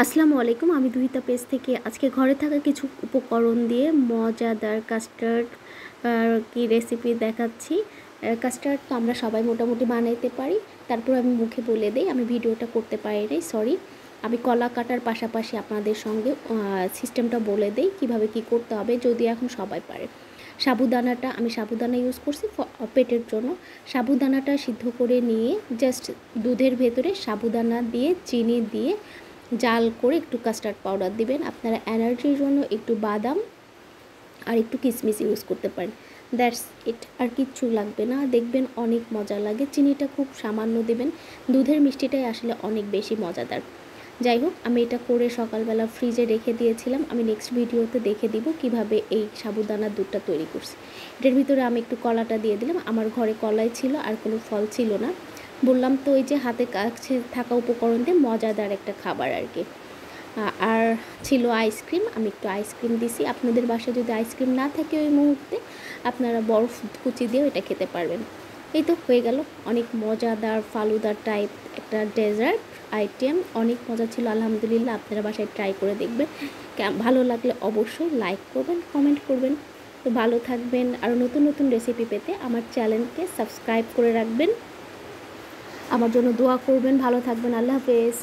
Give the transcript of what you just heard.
আসসালামু আলাইকুম। আমি দুহিতা পেজ থেকে আজকে ঘরে থাকা কিছু উপকরণ দিয়ে মজাদার কাস্টার্ড কি রেসিপি দেখাচ্ছি। কাস্টার্ড তো আমরা সবাই মোটামুটি বানাইতে পারি, তারপর আমি মুখে বলে দিই, আমি ভিডিওটা করতে পারি নাই, সরি। আমি কলা কাটার পাশাপাশি আপনাদের সঙ্গে সিস্টেমটা বলে দিই কীভাবে কি করতে হবে, যদি এখন সবাই পারে। সাবুদানাটা আমি সাবুদানা ইউজ করছি পেটের জন্য। সাবুদানাটা সিদ্ধ করে নিয়ে জাস্ট দুধের ভেতরে সাবুদানা দিয়ে চিনি দিয়ে জাল করে একটু কাস্টার্ড পাউডার দিবেন। আপনারা এনার্জির জন্য একটু বাদাম আর একটু কিশমিশ ইউজ করতে পারেন। দ্যাটস ইট, আর কিচ্ছু লাগবে না। দেখবেন অনেক মজা লাগে। চিনিটা খুব সামান্য দেবেন, দুধের মিষ্টিটাই আসলে অনেক বেশি মজাদার। যাই হোক, আমি এটা করে সকালবেলা ফ্রিজে রেখে দিয়েছিলাম। আমি নেক্সট ভিডিওতে দেখে দিব কিভাবে এই সাবুদানার দুধটা তৈরি করছি। এটার ভিতরে আমি একটু কলাটা দিয়ে দিলাম। আমার ঘরে কলাই ছিল, আর কোনো ফল ছিল না। বললাম তো, এই যে হাতে কাছে থাকা উপকরণ দিয়ে মজাদার একটা খাবার আর কি। আর ছিল আইসক্রিম, আমি একটু আইসক্রিম দিছি। আপনাদের বাসায় যদি আইসক্রিম না থাকে ওই মুহূর্তে, আপনারা বরফ কুচি দিয়েও এটা খেতে পারবেন। এই তো হয়ে গেল, অনেক মজাদার ফালুদার টাইপ একটা ডেজার্ট আইটেম। অনেক মজা ছিল আলহামদুলিল্লাহ। আপনারা বাসায় ট্রাই করে দেখবেন। ভালো লাগলে অবশ্যই লাইক করবেন, কমেন্ট করবেন। তো ভালো থাকবেন। আর নতুন নতুন রেসিপি পেতে আমার চ্যানেলকে সাবস্ক্রাইব করে রাখবেন। আমার জন্য দোয়া করবেন। ভালো থাকবেন। আল্লাহ হাফেজ।